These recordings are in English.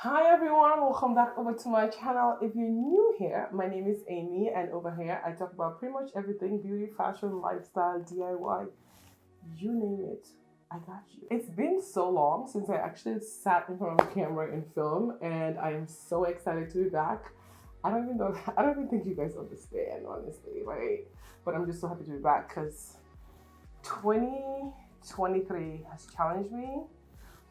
Hi everyone, welcome back over to my channel. If you're new here, my name is Amy and over here I talk about pretty much everything beauty, fashion, lifestyle, DIY, you name it, I got you. It's been so long since I actually sat in front of a camera and film, and I am so excited to be back. I don't even think you guys understand, honestly, right? But I'm just so happy to be back because 2023 has challenged me.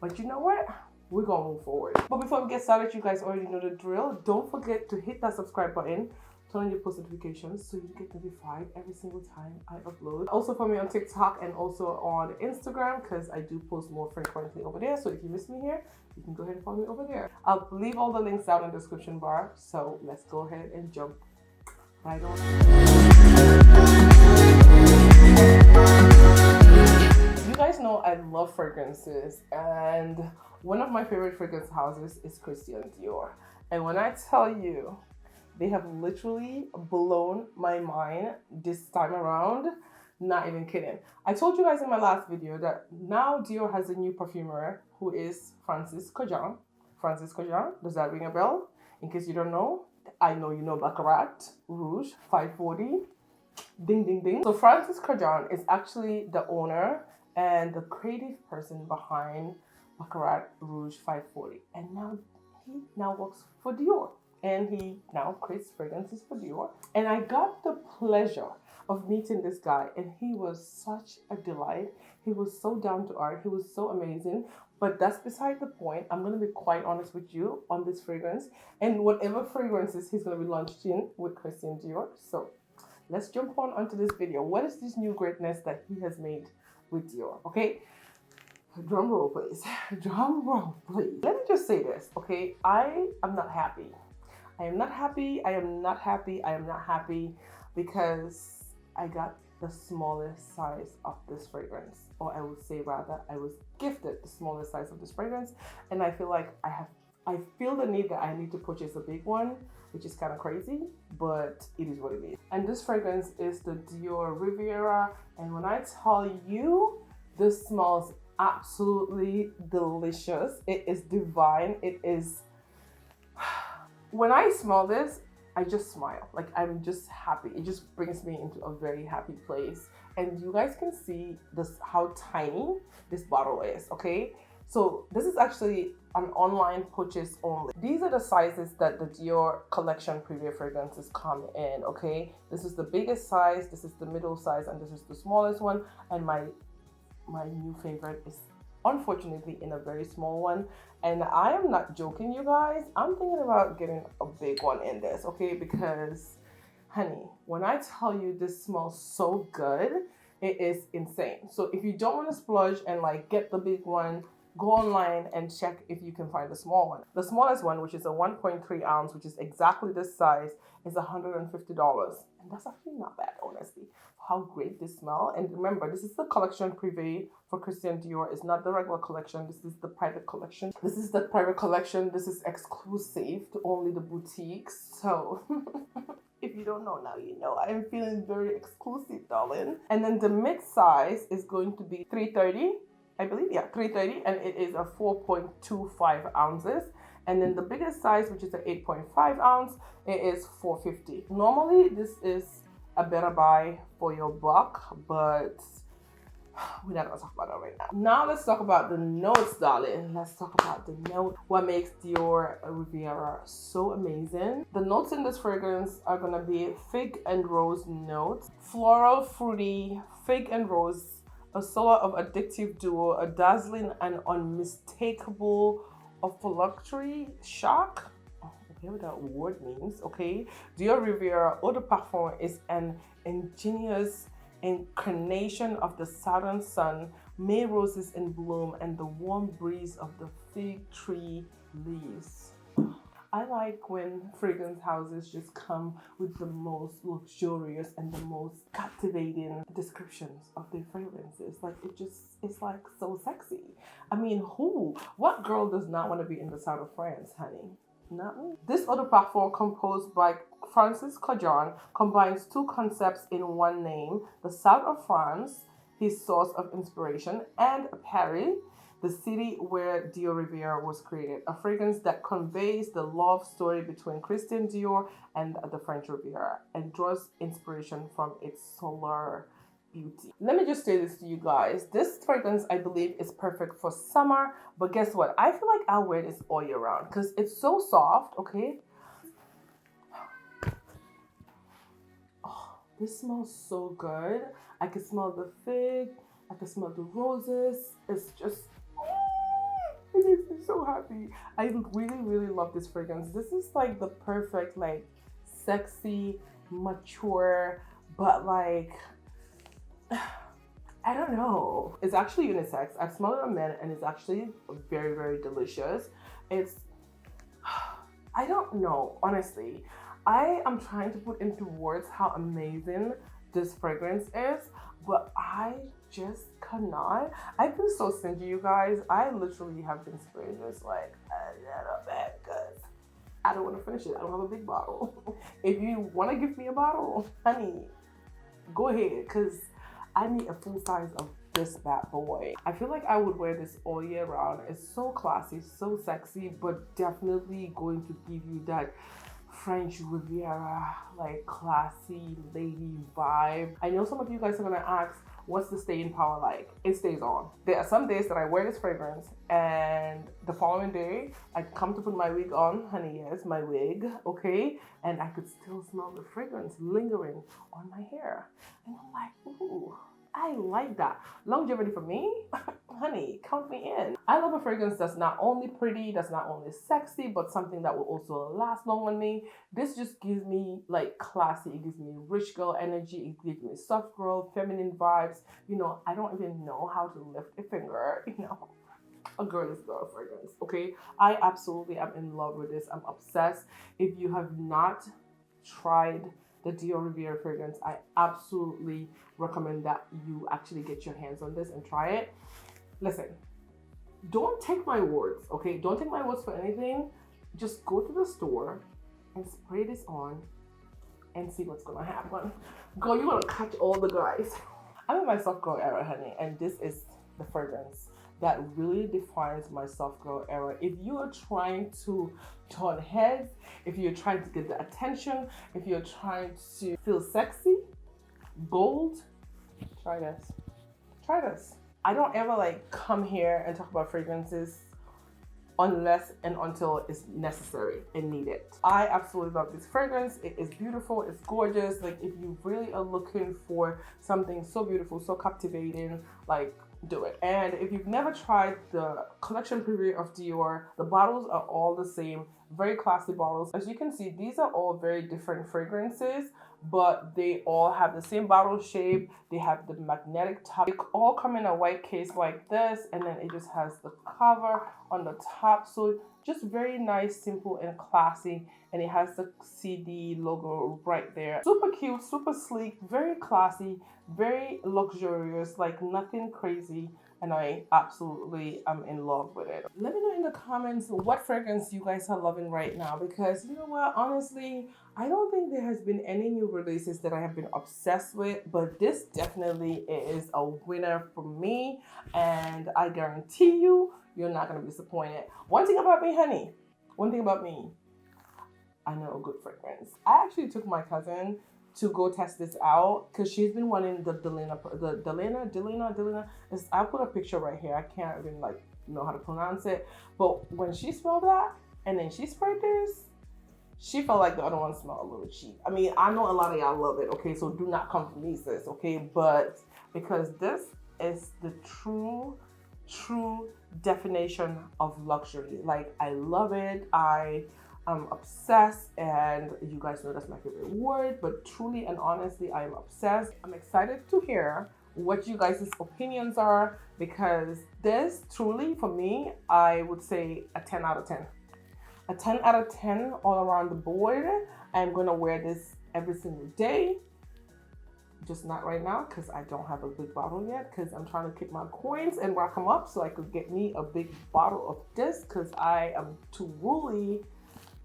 But you know what? We're gonna move forward. But before we get started, you guys already know the drill. Don't forget to hit that subscribe button, turn on your post notifications so you get notified every single time I upload. Also follow me on TikTok and also on Instagram because I do post more frequently over there. So if you miss me here, you can go ahead and follow me over there. I'll leave all the links down in the description bar. So let's go ahead and jump right on. You guys know I love fragrances, and one of my favorite fragrance houses is Christian Dior. And when I tell you, they have literally blown my mind this time around, not even kidding. I told you guys in my last video that now Dior has a new perfumer who is Francis Kurkdjian. Francis Kurkdjian, does that ring a bell? In case you don't know, I know you know Baccarat Rouge 540. Ding, ding, ding. So Francis Kurkdjian is actually the owner and the creative person behind Baccarat Rouge 540. And now he works for Dior. And he now creates fragrances for Dior. And I got the pleasure of meeting this guy, and he was such a delight. He was so down to earth. He was so amazing. But that's beside the point. I'm going to be quite honest with you on this fragrance and whatever fragrances he's going to be launching with Christian Dior. So let's jump onto this video. What is this new greatness that he has made with Dior? Okay, drum roll please. Drum roll please. Let me just say this, okay? I am not happy. I am not happy. I am not happy. I am not happy because I got the smallest size of this fragrance, or I would say rather I was gifted the smallest size of this fragrance, and I feel like I feel the need that I need to purchase a big one, which is kind of crazy, but it is what it is. And this fragrance is the Dior Riviera, and when I tell you, this smells absolutely delicious. It is divine. It is, when I smell this, I just smile. Like, I'm just happy. It just brings me into a very happy place. And you guys can see this, how tiny this bottle is, okay? So this is actually an online purchase only. These are the sizes that the Dior collection preview fragrances come in, okay? This is the biggest size, this is the middle size, and this is the smallest one. And my new favorite is unfortunately in a very small one. And I am not joking, you guys. I'm thinking about getting a big one in this, okay? Because, honey, when I tell you this smells so good, it is insane. So if you don't want to splurge and like get the big one, go online and check if you can find the small one. The smallest one, which is a 1.3 ounce, which is exactly this size, is $150. And that's actually not bad, honestly. How great this smell. And remember, this is the collection privé for Christian Dior. It's not the regular collection. This is the private collection. This is the private collection. This is exclusive to only the boutiques. So if you don't know now, you know. I am feeling very exclusive, darling. And then the mid size is going to be 330. I believe, yeah, 330, and it is a 4.25 ounces. And then the biggest size, which is an 8.5 ounce, it is 450. Normally, this is a better buy for your buck, but we're not gonna talk about that right now. Now let's talk about the notes, darling. Let's talk about the note. What makes Dior Riviera so amazing? The notes in this fragrance are gonna be fig and rose notes, floral, fruity, fig and rose, a solar of addictive duo, a dazzling and unmistakable olfactory shock. Okay, what that word means, okay? Dior Riviera Eau de Parfum is an ingenious incarnation of the southern sun, May roses in bloom, and the warm breeze of the fig tree leaves. I like when fragrance houses just come with the most luxurious and the most captivating descriptions of their fragrances. Like, it's like so sexy. I mean, what girl does not want to be in the south of France, honey? Not me. This eau de parfum, composed by Francis Kurkdjian, combines two concepts in one name: the south of France, his source of inspiration, and Paris, the city where Dior Riviera was created. A fragrance that conveys the love story between Christian Dior and the French Riviera and draws inspiration from its solar beauty. Let me just say this to you guys. This fragrance, I believe, is perfect for summer, but guess what? I feel like I'll wear this all year round because it's so soft, okay? Oh, this smells so good. I can smell the fig, I can smell the roses. It's just, it makes me so happy. I really, really love this fragrance. This is like the perfect, like, sexy, mature, but like, I don't know. It's actually unisex. I've smelled it on men and it's actually very, very delicious. It's, I don't know, honestly. I am trying to put into words how amazing this fragrance is, but I just cannot. I feel so stingy, you guys. I literally have been spraying this like a little bit because I don't want to finish it. I don't have a big bottle. If you want to give me a bottle, honey, go ahead, because I need a full size of this bad boy. I feel like I would wear this all year round. It's so classy, so sexy, but definitely going to give you that French Riviera, like classy lady vibe. I know some of you guys are gonna ask, what's the staying power like? It stays on. There are some days that I wear this fragrance and the following day I come to put my wig on, honey, yes, my wig, okay? And I could still smell the fragrance lingering on my hair. And I'm like, ooh, I like that. Longevity for me, honey, count me in. I love a fragrance that's not only pretty, that's not only sexy, but something that will also last long on me. This just gives me like classy, it gives me rich girl energy, it gives me soft girl, feminine vibes. You know, I don't even know how to lift a finger, you know. A girl's girl fragrance, okay? I absolutely am in love with this. I'm obsessed. If you have not tried the Dior Riviera fragrance, I absolutely recommend that you actually get your hands on this and try it. Listen, don't take my words, okay? Don't take my words for anything. Just go to the store and spray this on and see what's gonna happen. Girl, you're gonna catch all the guys. I'm in my soft girl era, honey, and this is the fragrance that really defines my soft girl era. If you are trying to turn heads, if you're trying to get the attention, if you're trying to feel sexy, bold, try this. Try this. I don't ever like come here and talk about fragrances unless and until it's necessary and needed. I absolutely love this fragrance. It is beautiful, it's gorgeous. Like if you really are looking for something so beautiful, so captivating, like do it. And if you've never tried the collection preview of Dior, the bottles are all the same, very classy bottles. As you can see, these are all very different fragrances, but they all have the same bottle shape. They have the magnetic top. They all come in a white case like this, and then it just has the cover on the top. So just very nice, simple, and classy. And it has the CD logo right there. Super cute, super sleek, very classy, very luxurious, like nothing crazy. And I absolutely am in love with it. Let me know in the comments what fragrance you guys are loving right now, because you know what, honestly, I don't think there has been any new releases that I have been obsessed with, but this definitely is a winner for me, and I guarantee you, you're not gonna be disappointed. One thing about me, honey, one thing about me, I know a good fragrance. I actually took my cousin to go test this out because she's been wanting the Delena. I'll put a picture right here. I can't even like know how to pronounce it, but when she smelled that and then she sprayed this, she felt like the other one smelled a little cheap. I mean, I know a lot of y'all love it, okay? So do not come for me, sis, okay? But because this is the true definition of luxury. Like, I love it. I'm obsessed, and you guys know that's my favorite word, but truly and honestly, I am obsessed. I'm excited to hear what you guys' opinions are, because this truly, for me, I would say a 10 out of 10. A 10 out of 10 all around the board. I'm gonna wear this every single day. Just not right now because I don't have a big bottle yet, because I'm trying to keep my coins and rack them up so I could get me a big bottle of this, because I am truly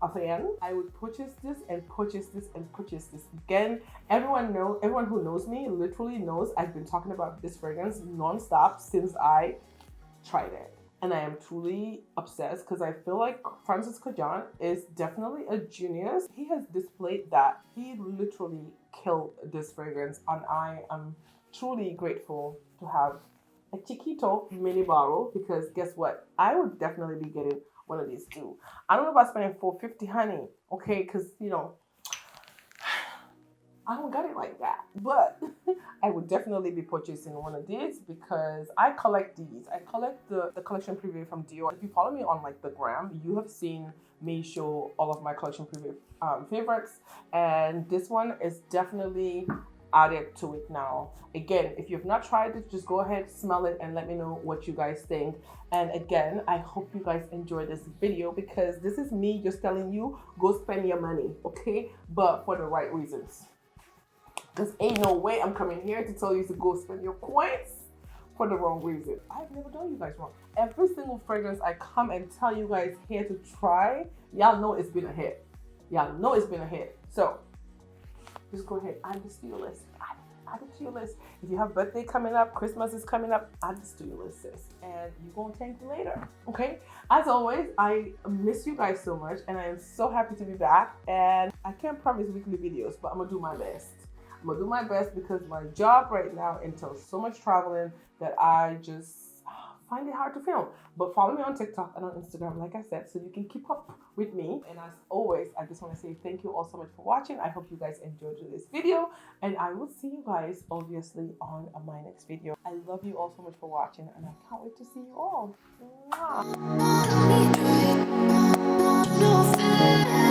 a fan. I would purchase this and purchase this and purchase this again. Everyone who knows me literally knows I've been talking about this fragrance non-stop since I tried it. and I am truly obsessed because I feel like Francis Kurkdjian is definitely a genius. He has displayed that. He literally killed this fragrance, and I am truly grateful to have a chiquito mini bottle because guess what? I would definitely be getting one of these too. I don't know about spending $450, honey, okay? Because, you know, I don't got it like that, but I would definitely be purchasing one of these because I collect these. I collect the collection preview from Dior. If you follow me on like the gram, you have seen me show all of my collection preview favorites, and this one is definitely added to it now. Again, if you've not tried it, just go ahead, smell it, and let me know what you guys think. And again, I hope you guys enjoy this video because this is me just telling you, go spend your money, okay? But for the right reasons. Because ain't no way I'm coming here to tell you to go spend your coins for the wrong reason. I've never done you guys wrong. Every single fragrance I come and tell you guys here to try, y'all know it's been a hit. Y'all know it's been a hit. So just go ahead, add this to your list. Add it to your list. If you have birthday coming up, Christmas is coming up, add this to your list, sis. And you're gonna thank me later, okay? As always, I miss you guys so much and I am so happy to be back. And I can't promise weekly videos, but I'm gonna do my best. I'm gonna do my best because my job right now entails so much traveling that I just find it hard to film. But follow me on TikTok and on Instagram, like I said, so you can keep up with me. And as always, I just want to say thank you all so much for watching. I hope you guys enjoyed this video, and I will see you guys obviously on my next video. I love you all so much for watching, and I can't wait to see you all. Mwah.